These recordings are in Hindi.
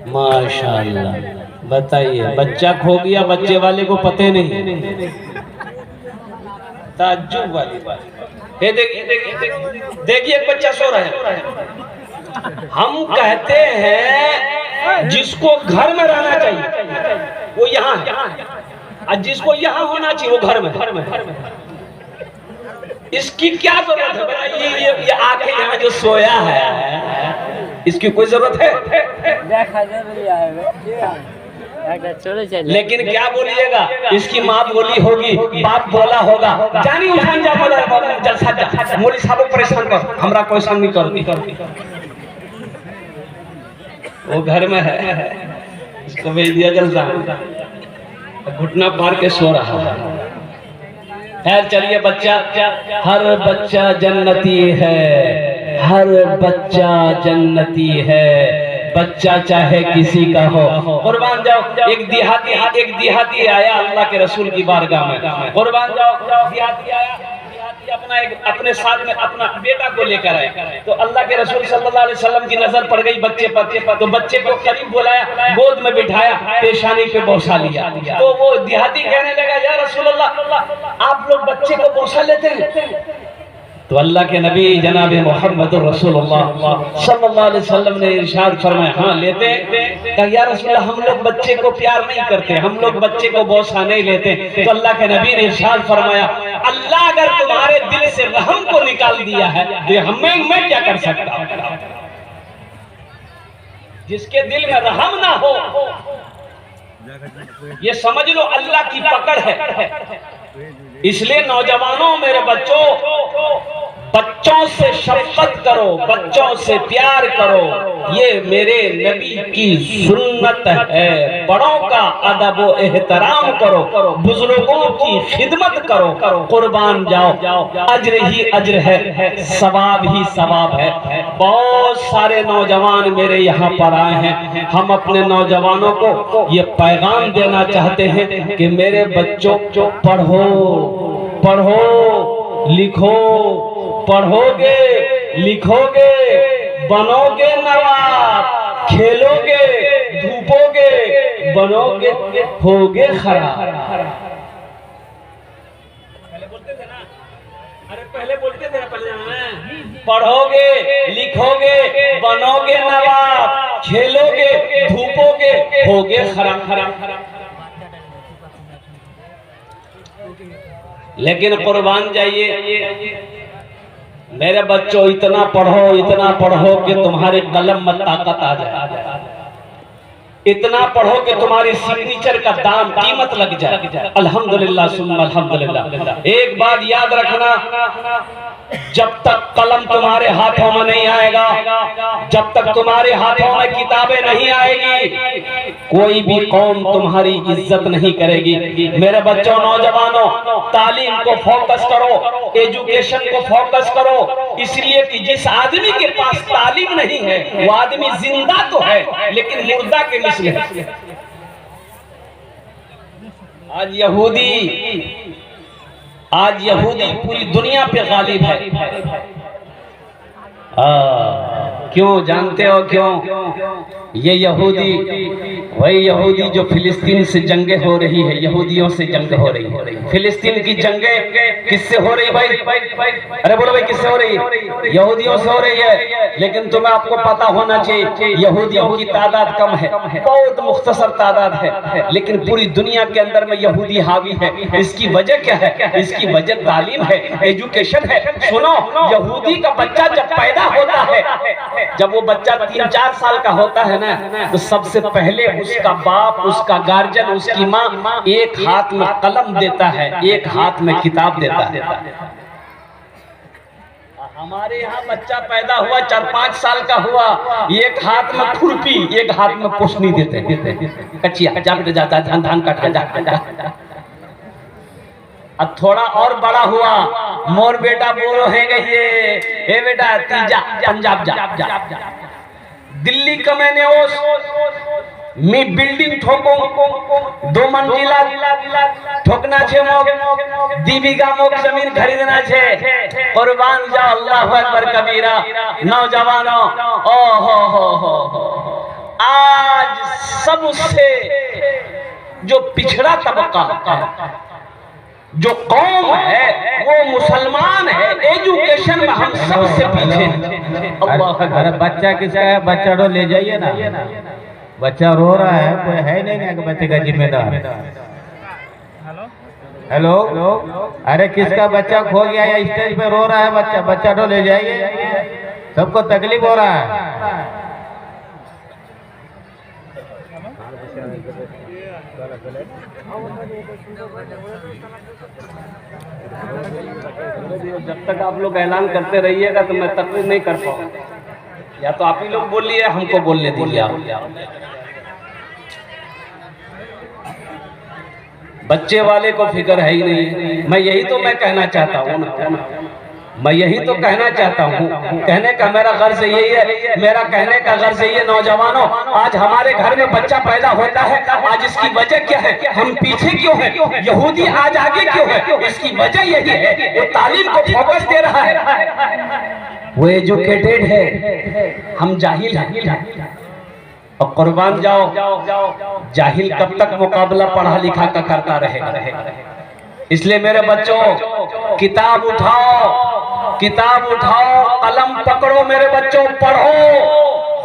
माशाल्लाह। बताइए, बच्चा खो गया, बच्चे वाले को पते नहीं। ताज्जुब वाली बात। ये देखिए एक बच्चा सो रहा है। हम कहते हैं जिसको घर में रहना चाहिए वो यहाँ है, और जिसको यहाँ होना चाहिए वो घर में। इसकी क्या जरूरत है भाई? ये आके यहाँ जो सोया है इसकी कोई जरूरत है? लेकिन क्या बोलिएगा, इसकी माँ बोली होगी, बाप बोला होगा, जानी उठान जा बोला जलसा जा मोली साहब परेशान कर, हमरा कोई संग नहीं करती। वो घर में है, इसको भेज दिया जलसा, घुटना मार के सो रहा है। खैर चलिए, बच्चा, हर बच्चा जन्नती है, हर बच्चा जन्नती है, बच्चा चाहे किसी का हो। कुर्बान जाओ, एक देहाती आया अल्लाह के रसूल की बारगाह में। कुर्बान जाओ, देहाती आया, अपने साथ में अपना बेटा को लेकर आया, तो अल्लाह के रसूल सल्लल्लाहु अलैहि वसल्लम की नजर पड़ गई बच्चे पर, तो बच्चे को करीब बुलाया, गोद में बिठाया, पेशानी पे बोसा लिया। तो वो देहाती कहने लगा, या रसूल अल्लाह, आप लोग बच्चे को बोसा लेते हैं? तो अल्लाह के नबी जनाब मोहम्मद रसूलुल्लाह सल्लल्लाहु अलैहि वसल्लम ने इरशाद फरमाया, हाँ लेते हैं। या रसूल, हम लोग बच्चे को प्यार नहीं करते, हम लोग बच्चे को बोसा नहीं लेते। तो अल्लाह के नबी ने इरशाद फरमाया, अल्लाह अगर तुम्हारे दिल से रहम को निकाल दिया है तो मैं क्या कर सकता हूं? जिसके दिल में रहम ना हो, ये समझ लो अल्लाह की पकड़ है। इसलिए नौजवानों, मेरे बच्चों से शफकत करो, बच्चों से प्यार करो, ये मेरे नबी की सुन्नत है। बड़ों का अदब व एहतराम करो, बुजुर्गों की खिदमत करो, कुर्बान जाओ, अज्र ही अज्र है, सवाब ही सवाब है। बहुत सारे नौजवान मेरे यहाँ पर आए हैं, हम अपने नौजवानों को ये पैगाम देना चाहते हैं कि मेरे बच्चों, पढ़ो लिखो, पढ़ोगे लिखोगे, बनोगे नवाब, खेलोगे धूपोगे, बनोगे होगे खराब। पहले बोलते थे ना, पढ़ोगे लिखोगे, बनोगे नवाब, खेलोगे धूपोगे, होगे खराब। लेकिन कुर्बान जाइए मेरे बच्चों, इतना पढ़ो कि तुम्हारे कलम में ताकत आ जाए, इतना पढ़ो कि तुम्हारी सिग्नेचर का दाम कीमत लग जाए। अल्हम्दुलिल्लाह सुम्मा अल्हम्दुलिल्लाह। एक बात याद रखना, जब तक कलम तुम्हारे हाथों में नहीं आएगा, जब तक तुम्हारे हाथों में किताबें नहीं आएगी, कोई भी कौम तुम्हारी इज्जत नहीं करेगी। मेरे बच्चों, नौजवानों, तालीम को फोकस करो, एजुकेशन को फोकस करो, इसलिए कि जिस आदमी के पास तालीम नहीं है वो आदमी जिंदा तो है लेकिन मुर्दा के मिसल है। आज यहूदी पूरी दुनिया पे गालिब है। क्यों जानते हो क्यों? ये यहूदी, वही यहूदी जो फिलिस्तीन से जंगे हो रही है, यहूदियों से जंग हो रही है। फिलिस्तीन की जंगे किससे हो रही भाई? अरे बोलो भाई, किससे हो रही है? यहूदियों से हो रही है। लेकिन तुम्हें आपको पता होना चाहिए, यहूदियों की तादाद कम है, बहुत मुख्तसर तादाद है, लेकिन पूरी दुनिया के अंदर में यहूदी हावी है। इसकी वजह क्या है? इसकी वजह तालीम है, एजुकेशन है। सुनो, यहूदी का बच्चा जब पैदा होता है, जब वो बच्चा 3-4 साल का होता है ना, तो सबसे पहले उसका बाप, उसका गार्जियन, उसकी माँ एक हाथ में कलम देता है, एक हाथ में किताब देता है। हमारे यहाँ बच्चा पैदा हुआ 4-5 साल का हुआ, एक हाथ में खुरपी, एक हाथ में पुष्नी देते, कचिया जाता धान काट जा। अब थोड़ा और बड़ा हुआ, मोर बेटा बोलो है हे बेटा तीजा पंजाब जा, दिल्ली का मैंने मैं बिल्डिंग ठोको 2 मंजिला ठोकना छे, मोक 2 बीघा मोक जमीन खरीदना छे। कुर्बान जाओ, अल्लाहु अकबर कबीरा। नौजवानों, ओ हो आज सबसे जो पिछड़ा तबका जो कौम है वो मुसलमान है, एजुकेशन में हम सबसे पीछे। अरे बच्चा किसका है? बच्चा तो ले जाइए ना, बच्चा रो रहा है, कोई है नहीं कि बच्चे का जिम्मेदार। हेलो, अरे किसका बच्चा खो गया या स्टेज पे रो रहा है बच्चा? बच्चा तो ले जाइए, सबको तकलीफ हो रहा है। जब तक आप लोग ऐलान करते रहिएगा तो मैं तकलीफ नहीं कर पाऊंगा। या तो आप ही लोग बोलिए, हमको बोलने दीजिए। बच्चे वाले को फिक्र है ही नहीं। मैं यही तो मैं कहना चाहता हूँ ना, मैं यही तो कहना चाहता हूँ। कहने का मेरा गर्ज यही है, मेरा कहने का गर्ज यही है, नौजवानों, आज हमारे घर में बच्चा पैदा होता है, आज इसकी वजह क्या है? हम पीछे क्यों हैं? यहूदी आज आगे क्यों है? इसकी वजह यही है, वो तालीम को फोकस दे रहा है, वो एजुकेटेड है, हम जाहिल हैं। और कुर्बान जाओ, जाहिल कब तक मुकाबला पढ़ा लिखा का करता रहेगा। इसलिए मेरे बच्चों, किताब उठाओ, किताब उठाओ, कलम पकड़ो मेरे बच्चों, पढ़ो,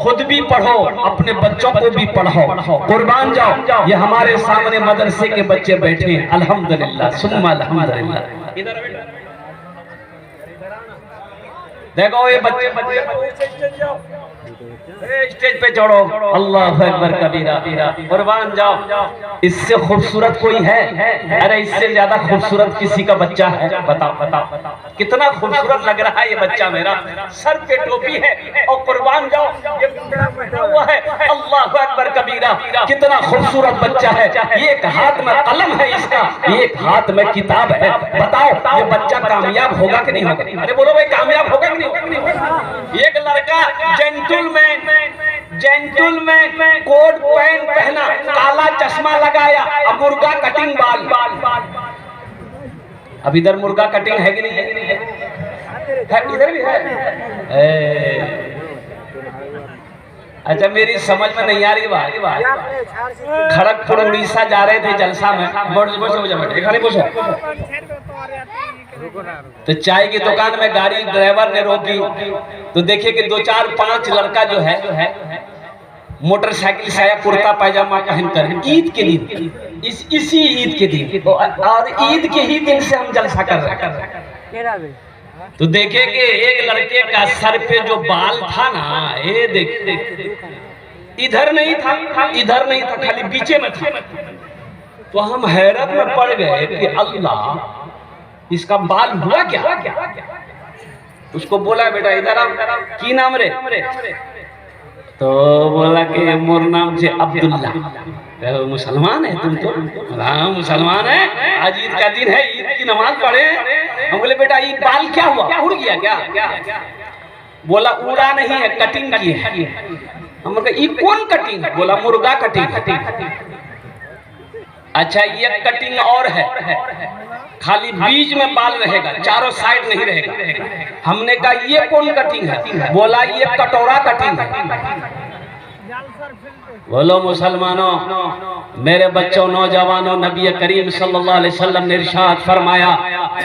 खुद भी पढ़ो, अपने बच्चों को भी पढ़ाओ। कुर्बान जाओ, ये हमारे सामने मदरसे के बच्चे बैठे हैं, अल्हम्दुलिल्लाह सुम्मा अल्हम्दुलिल्लाह। देखो ये बच्चे स्टेज पे चढ़ो, अल्लाह अकबर कबीरा, कुर्बान जाओ। इससे खूबसूरत कोई है? अरे इससे ज्यादा खूबसूरत किसी का बच्चा है? बताओ कितना खूबसूरत लग रहा है ये बच्चा मेरा, सर पे टोपी है और कुर्बान जाओ ये बैठा हुआ है, अल्लाह अकबर कबीरा, कितना खूबसूरत बच्चा है। एक हाथ में कलम है इसका, एक हाथ में किताब है। बताओ ये बच्चा कामयाब होगा कि नहीं होगा? अरे बोलो भाई, कामयाब होगा कि नहीं होगा? एक लड़का जेंटलमैन कोट पैंट पहना, काला चश्मा लगाया, अब मुर्गा कटिंग बाल। अब इधर मुर्गा कटिंग है कि नहीं है? इधर भी है। अच्छा मेरी समझ में नहीं आ रही बात। खड़गपुर उड़ीसा जा रहे थे जलसा में, तो चाय की दुकान में गाड़ी ड्राइवर ने रोकी, तो देखिए कि 2 4 5 लड़का जो है मोटरसाइकिल साया कुर्ता पैजामा पहनकर, ईद के दिन, इसी ईद के दिन, और ईद के ही दिन से हम जलसा कर रहे हैं। तो देखे कि एक लड़के का सर पे जो बाल था ना, ये देख इधर नहीं था, खाली बीचे में था। तो हम हैरत में पड़ गए कि अल्लाह, इसका बाल हुआ क्या? उसको बोला बेटा इधर आओ, की नाम रे? तो बोला कि मोर नाम से अब्दुल्ला। मुसलमान है तुम तो? हाँ मुसलमान है, आज ईद का दिन है, ईद की नमाज पढ़े। हम बोले बेटा ये बाल क्या हुआ, उड़ गया क्या? बोला उड़ा नहीं है, कटिंग की है। हम बोले ये कौन कटिंग? बोला मुर्गा कटिंग। अच्छा ये कटिंग और है, खाली बीच में बाल रहेगा, चारों साइड नहीं रहेगा। हमने कहा ये कौन कटिंग है? बोला ये कटोरा कटिंग है। बोलो मुसलमानों, मेरे बच्चों, नौजवानों, नबी करीम सल्लल्लाहु अलैहि वसल्लम ने इरशाद फरमाया,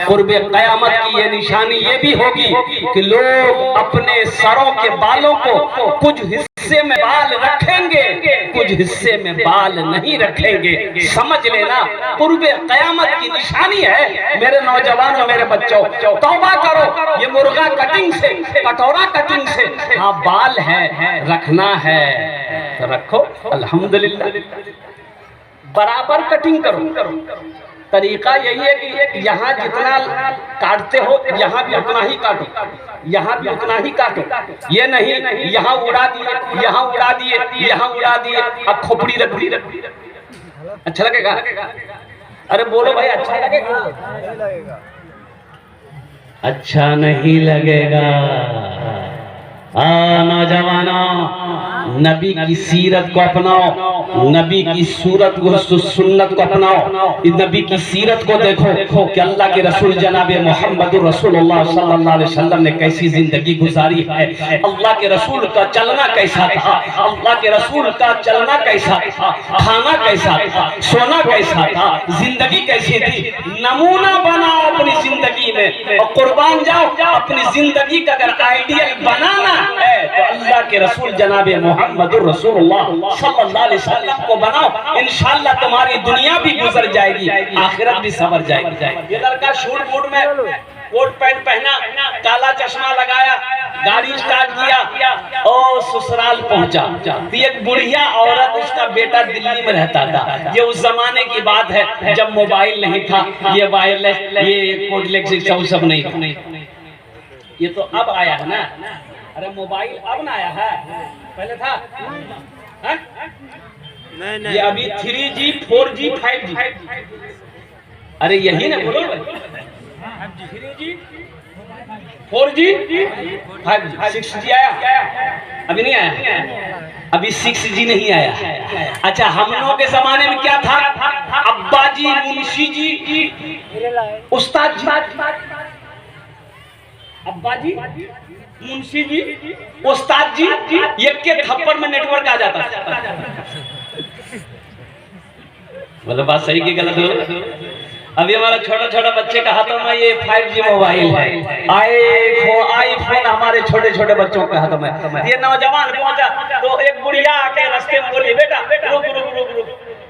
कुर्बे क़यामत की ये निशानी ये भी होगी कि लोग अपने सरों के बालों को कुछ हिस्से में बाल रखेंगे, कुछ हिस्से में बाल नहीं रखेंगे। समझ लेना, कुर्बे क़यामत की निशानी है मेरे नौजवानों, मेरे बच्चों। तौबा करो, ये मुर्गा कटिंग से, कटोरा कटिंग से, हाँ बाल है, रखना है तो रखो, अल्हम्दुलिल्लाह। बराबर कटिंग करो। तरीका यही है कि यहाँ जितना काटते हो यहाँ भी उतना ही काटो, यहाँ भी उतना ही काटो। ये नहीं यहाँ उड़ा दिए, यहाँ उड़ा दिए, यहाँ उड़ा दिए, अब खोपड़ी रख दी। अच्छा लगेगा? अरे बोलो भाई, अच्छा लगेगा? अच्छा नहीं लगेगा। नौजवानों, नबी की सीरत को अपनाओ, नबी की सूरत को सुन्नत को अपनाओ, इस नबी की सीरत को देखो कि अल्लाह के रसूल जनाब मोहम्मद रसूलुल्लाह सल्लल्लाहु अलैहि वसल्लम ने कैसी जिंदगी गुजारी है। अल्लाह के रसूल का चलना कैसा था, अल्लाह के रसूल का चलना कैसा था, खाना कैसा था, सोना कैसा था, जिंदगी कैसी थी, नमूना बनाओ अपनी जिंदगी में और कुर्बान जाओ। अपनी जिंदगी का अगर आइडियल बनाना है तो अल्लाह के रसूल जनाबे मोहम्मद रसूलुल्लाह सल्लल्लाहु अलैहि वसल्लम को बनाओ। इंशाअल्लाह तुम्हारी दुनिया भी गुजर जाएगी, आखिरत भी संवर जाएगी। ये लड़का शूट बूट में कोट पैंट पहना, काला चश्मा लगाया, गाड़ी स्टार्ट किया और ससुराल पहुंचा। तो एक बुढ़िया औरत, उसका बेटा दिल्ली में रहता था। ये उस जमाने की बात है जब मोबाइल नहीं था, ये वायरलेस, ये कोडलेक्स सब नहीं था। ये तो अब आया है ना, अरे मोबाइल अब ना आया है, पहले था है? नहीं। ये अभी 3G 4G 5G, अरे यही ना बोलो 3G 4G 5G 6G आया, अभी नहीं आया, अभी 6G नहीं आया। अच्छा, हम लोगों के जमाने में क्या था, अब्बा जी, मुंशी जी, उस्ताद जी, अब्बा जी, मुंशी जी, उस्ताद जी, एक के थप्पड़ में नेटवर्क आ जाता है। मतलब बात सही की गलत हो? अभी हमारा छोटा छोटा बच्चे का हाथों में ये 5G मोबाइल है, आईफोन हमारे छोटे छोटे बच्चों के हाथों में। ये नौजवान पहुंचा तो एक बुढ़िया आके रास्ते में बोली, बेटा रुक रुक रुक रुक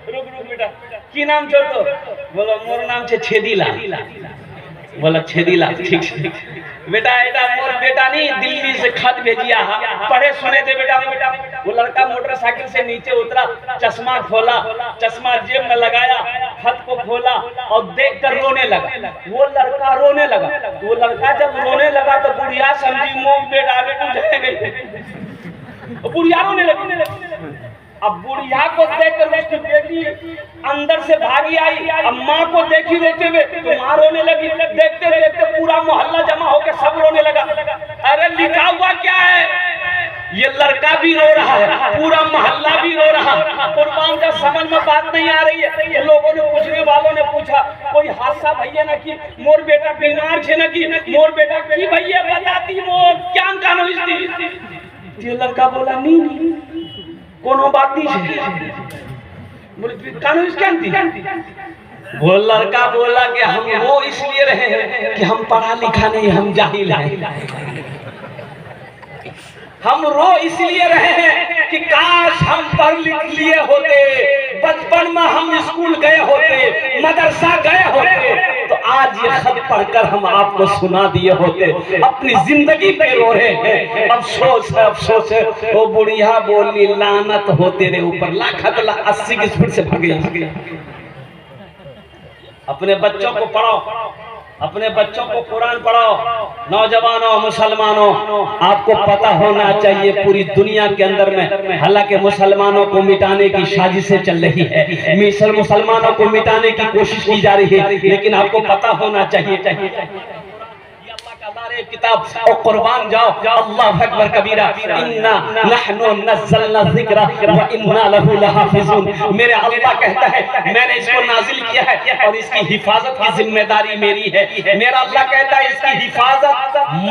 रुक रुक बेटा, की नाम छोड़ दो? बोलो मोर नाम छे छेदीलाल। बोला छेदीलाल, ठीक बेटा, बेटा मोर बेटा नहीं, दिल्ली से खत भेजिया, पढ़े सुने थे बेटा। वो लड़का मोटरसाइकिल से नीचे उतरा, चश्मा खोला, चश्मा जेब में लगाया, खत को खोला और देखकर रोने लगा। वो लड़का रोने लगा। वो लड़का जब रोने लगा तो बुढ़िया समझी मोह बेटा बुढ़िया रोने लगी। अब बुढ़िया को देखकर उसकी बेटी अंदर से भागी आई, अम्मा को देखी रोते हुए तो मां रोने लगी। देखते देखते पूरा मोहल्ला जमा होकर सब रोने लगा। अरे लिखा हुआ क्या है? ये लड़का भी रो रहा है, पूरा मोहल्ला भी रो रहा। कुर्बान का समझ में बात नहीं आ रही है। लोगों ने, पूछने वालों ने पूछा, कोई हादसा भैया ना कि मोर बेटा बीमार छे ना कि मोर बेटा की भैया बताती मोर क्या कानो इसकी? ये लड़का बोला नहीं कोनो बात नहीं है, कानून इसके। वो लड़का बोला कि हम वो इसलिए रहे हैं कि हम पढ़ा लिखा नहीं, हम जाहिल हैं। हम रो इसलिए रहे हैं कि काश हम पढ़ लिख लिए होते, बचपन में हम स्कूल गए होते, मदरसा गए होते, तो आज ये खत पढ़कर हम आपको सुना दिए होते। अपनी जिंदगी पे रो रहे हैं, अफसोस है, अफसोस है। वो बुढ़िया बोली, लानत हो तेरे ऊपर, लाखत 80 की स्पीड से भाग गया। अपने बच्चों को पढ़ाओ, अपने बच्चों को कुरान पढ़ाओ। नौजवानों, मुसलमानों, आपको पता होना चाहिए पूरी दुनिया के अंदर में हालांकि मुसलमानों को मिटाने की साजिशें चल रही है, मिसल मुसलमानों को मिटाने की कोशिश की जा रही है, लेकिन आपको पता होना चाहिए किताब और कुर्बान जाओ। अल्लाह अकबर कबीरा, इन्ना नहनु नज़्ज़लना ज़िक्रा व इन्ना लहु लहाफ़िज़ून। मेरे अल्लाह कहता है मैंने इसको नाजिल किया है और इसकी हिफाजत की जिम्मेदारी मेरी है। मेरा अल्लाह कहता है इसकी हिफाजत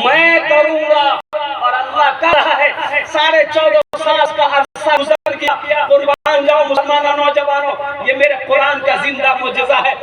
मैं करूंगा और अल्लाह कर रहा है। 14.5 साल का अरसा गुजर गया। कुर्बान जाओ मुसलमानों, नौजवानों, ये मेरे कुरान का जिंदा मुजज़ा है।